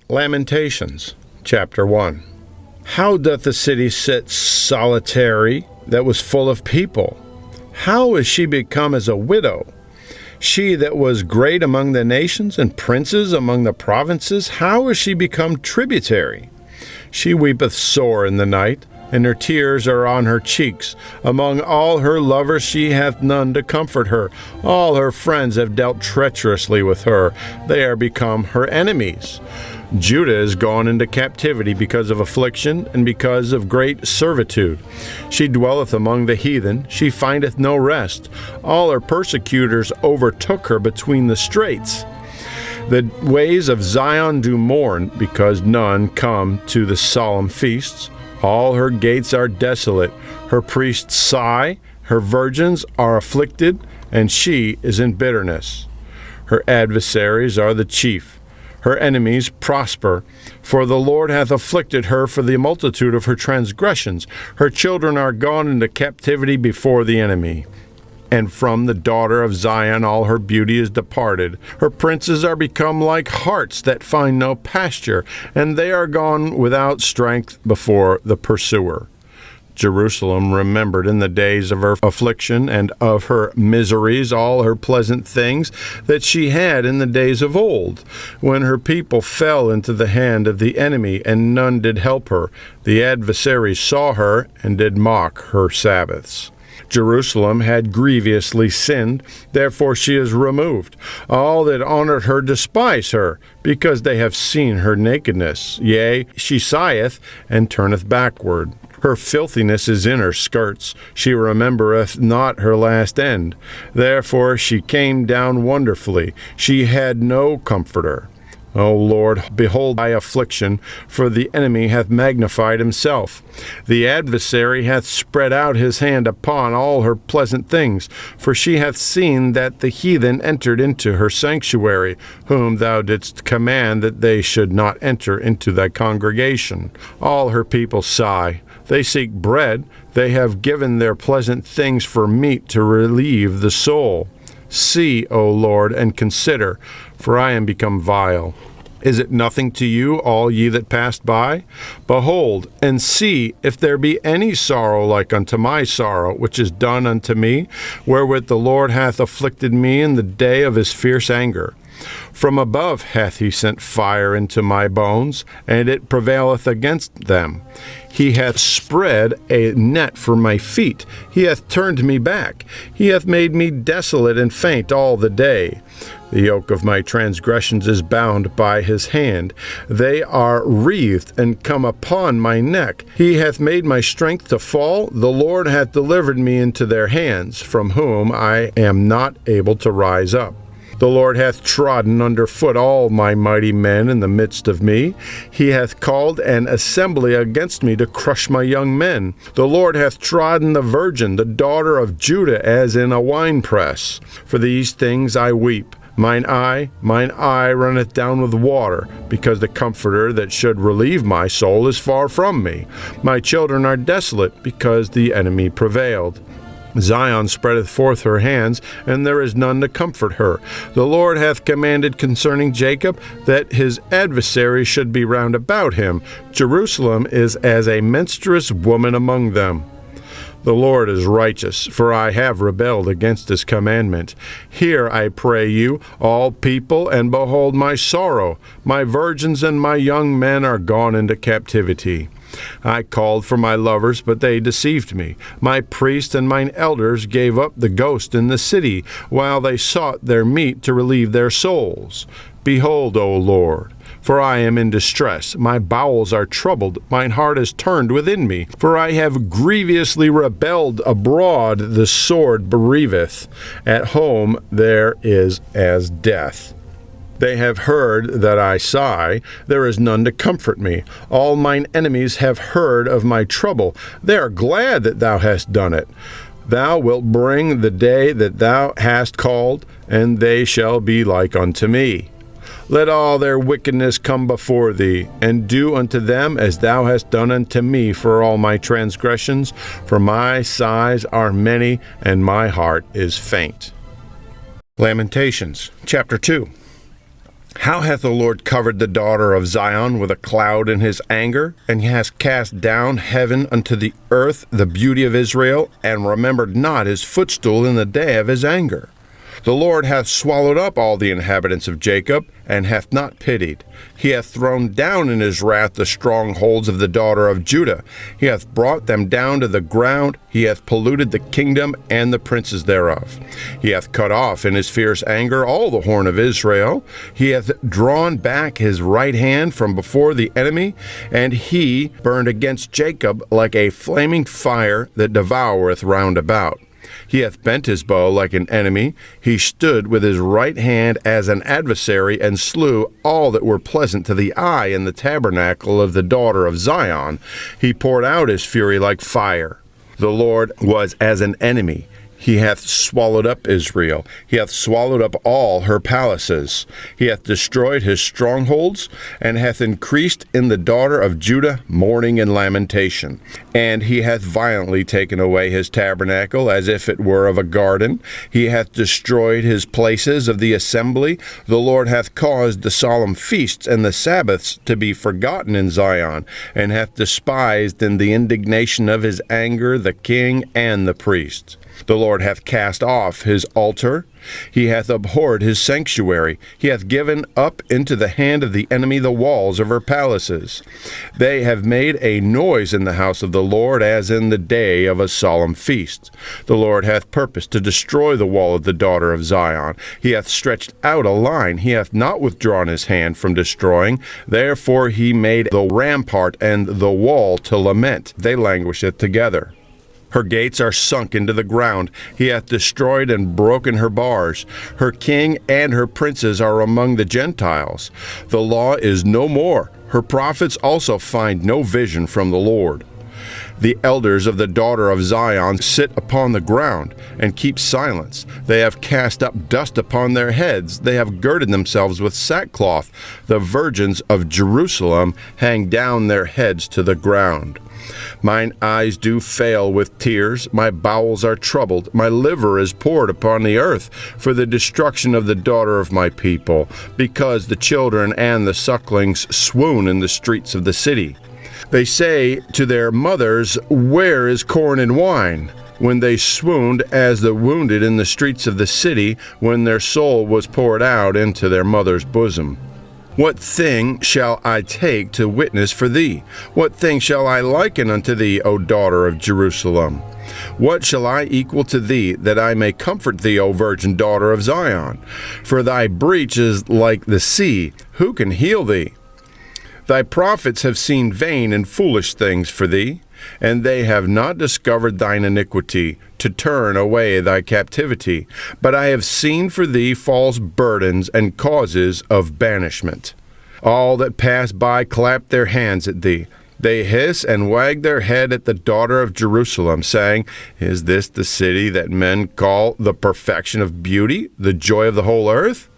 Lamentations, chapter 1. How doth the city sit solitary that was full of people? How is she become as a widow? She that was great among the nations and princes among the provinces, how is she become tributary? She weepeth sore in the night, and her tears are on her cheeks. Among all her lovers she hath none to comfort her. All her friends have dealt treacherously with her. They are become her enemies. Judah is gone into captivity because of affliction and because of great servitude. She dwelleth among the heathen, she findeth no rest. All her persecutors overtook her between the straits. The ways of Zion do mourn, because none come to the solemn feasts. All her gates are desolate. Her priests sigh, her virgins are afflicted, and she is in bitterness. Her adversaries are the chief. Her enemies prosper, for the Lord hath afflicted her for the multitude of her transgressions. Her children are gone into captivity before the enemy. And from the daughter of Zion all her beauty is departed. Her princes are become like harts that find no pasture, and they are gone without strength before the pursuer. Jerusalem remembered in the days of her affliction and of her miseries all her pleasant things that she had in the days of old, when her people fell into the hand of the enemy, and none did help her. The adversaries saw her and did mock her sabbaths. Jerusalem had grievously sinned, therefore she is removed. All that honored her despise her, because they have seen her nakedness. Yea, she sigheth and turneth backward. Her filthiness is in her skirts. She remembereth not her last end. Therefore she came down wonderfully. She had no comforter. O Lord, behold thy affliction, for the enemy hath magnified himself. The adversary hath spread out his hand upon all her pleasant things, for she hath seen that the heathen entered into her sanctuary, whom thou didst command that they should not enter into thy congregation. All her people sigh. They seek bread. They have given their pleasant things for meat to relieve the soul. See, O Lord, and consider, for I am become vile. Is it nothing to you, all ye that passed by? Behold, and see if there be any sorrow like unto my sorrow, which is done unto me, wherewith the Lord hath afflicted me in the day of his fierce anger. From above hath he sent fire into my bones, and it prevaileth against them. He hath spread a net for my feet. He hath turned me back. He hath made me desolate and faint all the day. The yoke of my transgressions is bound by his hand. They are wreathed and come upon my neck. He hath made my strength to fall. The Lord hath delivered me into their hands, from whom I am not able to rise up. The Lord hath trodden under foot all my mighty men in the midst of me. He hath called an assembly against me to crush my young men. The Lord hath trodden the virgin, the daughter of Judah, as in a winepress. For these things I weep. Mine eye runneth down with water, because the Comforter that should relieve my soul is far from me. My children are desolate, because the enemy prevailed. Zion spreadeth forth her hands, and there is none to comfort her. The Lord hath commanded concerning Jacob that his adversaries should be round about him. Jerusalem is as a menstruous woman among them. The Lord is righteous, for I have rebelled against his commandment. Hear, I pray you, all people, and behold my sorrow. My virgins and my young men are gone into captivity. I called for my lovers, but they deceived me. My priests and mine elders gave up the ghost in the city, while they sought their meat to relieve their souls. Behold, O Lord, for I am in distress. My bowels are troubled. Mine heart is turned within me. For I have grievously rebelled abroad. The sword bereaveth. At home there is as death. They have heard that I sigh. There is none to comfort me. All mine enemies have heard of my trouble. They are glad that thou hast done it. Thou wilt bring the day that thou hast called, and they shall be like unto me. Let all their wickedness come before thee, and do unto them as thou hast done unto me for all my transgressions, for my sighs are many, and my heart is faint. Lamentations, chapter 2. How hath the Lord covered the daughter of Zion with a cloud in his anger? And he has cast down heaven unto the earth the beauty of Israel, and remembered not his footstool in the day of his anger. The Lord hath swallowed up all the inhabitants of Jacob, and hath not pitied. He hath thrown down in his wrath the strongholds of the daughter of Judah. He hath brought them down to the ground. He hath polluted the kingdom and the princes thereof. He hath cut off in his fierce anger all the horn of Israel. He hath drawn back his right hand from before the enemy, and he burned against Jacob like a flaming fire that devoureth round about. He hath bent his bow like an enemy. He stood with his right hand as an adversary, and slew all that were pleasant to the eye in the tabernacle of the daughter of Zion. He poured out his fury like fire. The Lord was as an enemy. He hath swallowed up Israel. He hath swallowed up all her palaces. He hath destroyed his strongholds, and hath increased in the daughter of Judah mourning and lamentation. And he hath violently taken away his tabernacle, as if it were of a garden. He hath destroyed his places of the assembly. The Lord hath caused the solemn feasts and the sabbaths to be forgotten in Zion, and hath despised in the indignation of his anger the king and the priests. The Lord hath cast off his altar. He hath abhorred his sanctuary. He hath given up into the hand of the enemy the walls of her palaces. They have made a noise in the house of the Lord, as in the day of a solemn feast. The Lord hath purposed to destroy the wall of the daughter of Zion. He hath stretched out a line. He hath not withdrawn his hand from destroying. Therefore he made the rampart and the wall to lament. They languisheth together. Her gates are sunk into the ground. He hath destroyed and broken her bars. Her king and her princes are among the Gentiles. The law is no more. Her prophets also find no vision from the Lord. The elders of the daughter of Zion sit upon the ground and keep silence. They have cast up dust upon their heads. They have girded themselves with sackcloth. The virgins of Jerusalem hang down their heads to the ground. Mine eyes do fail with tears, my bowels are troubled, my liver is poured upon the earth, for the destruction of the daughter of my people, because the children and the sucklings swoon in the streets of the city. They say to their mothers, where is corn and wine? When they swooned as the wounded in the streets of the city, when their soul was poured out into their mother's bosom. What thing shall I take to witness for thee? What thing shall I liken unto thee, O daughter of Jerusalem? What shall I equal to thee, that I may comfort thee, O virgin daughter of Zion? For thy breach is like the sea. Who can heal thee? Thy prophets have seen vain and foolish things for thee, and they have not discovered thine iniquity, to turn away thy captivity. But I have seen for thee false burdens and causes of banishment. All that pass by clap their hands at thee. They hiss and wag their head at the daughter of Jerusalem, saying, is this the city that men call the perfection of beauty, the joy of the whole earth?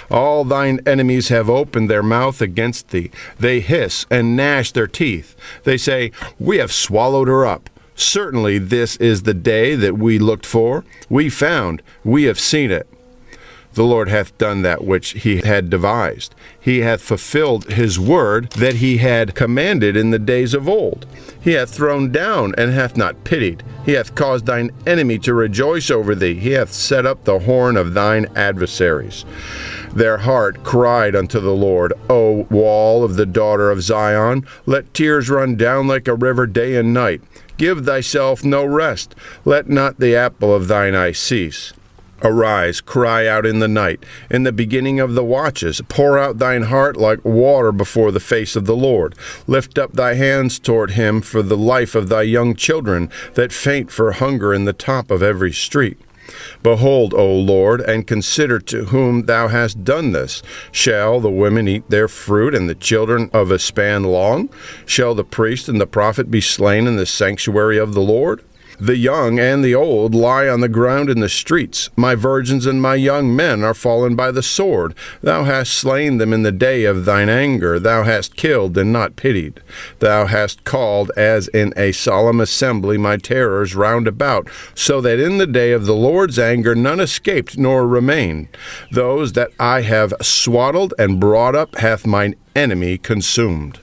All thine enemies have opened their mouth against thee. They hiss and gnash their teeth. They say, we have swallowed her up. Certainly this is the day that we looked for. We found, we have seen it. The Lord hath done that which he had devised. He hath fulfilled his word that he had commanded in the days of old. He hath thrown down and hath not pitied. He hath caused thine enemy to rejoice over thee. He hath set up the horn of thine adversaries. Their heart cried unto the Lord, O wall of the daughter of Zion, let tears run down like a river day and night. Give thyself no rest. Let not the apple of thine eye cease. Arise, cry out in the night, in the beginning of the watches. Pour out thine heart like water before the face of the Lord. Lift up thy hands toward him for the life of thy young children, that faint for hunger in the top of every street. Behold, O Lord, and consider to whom thou hast done this. Shall the women eat their fruit, and the children of a span long? Shall the priest and the prophet be slain in the sanctuary of the Lord? The young and the old lie on the ground in the streets. My virgins and my young men are fallen by the sword. Thou hast slain them in the day of thine anger. Thou hast killed and not pitied. Thou hast called as in a solemn assembly my terrors round about, so that in the day of the Lord's anger none escaped nor remained. Those that I have swaddled and brought up hath mine enemy consumed.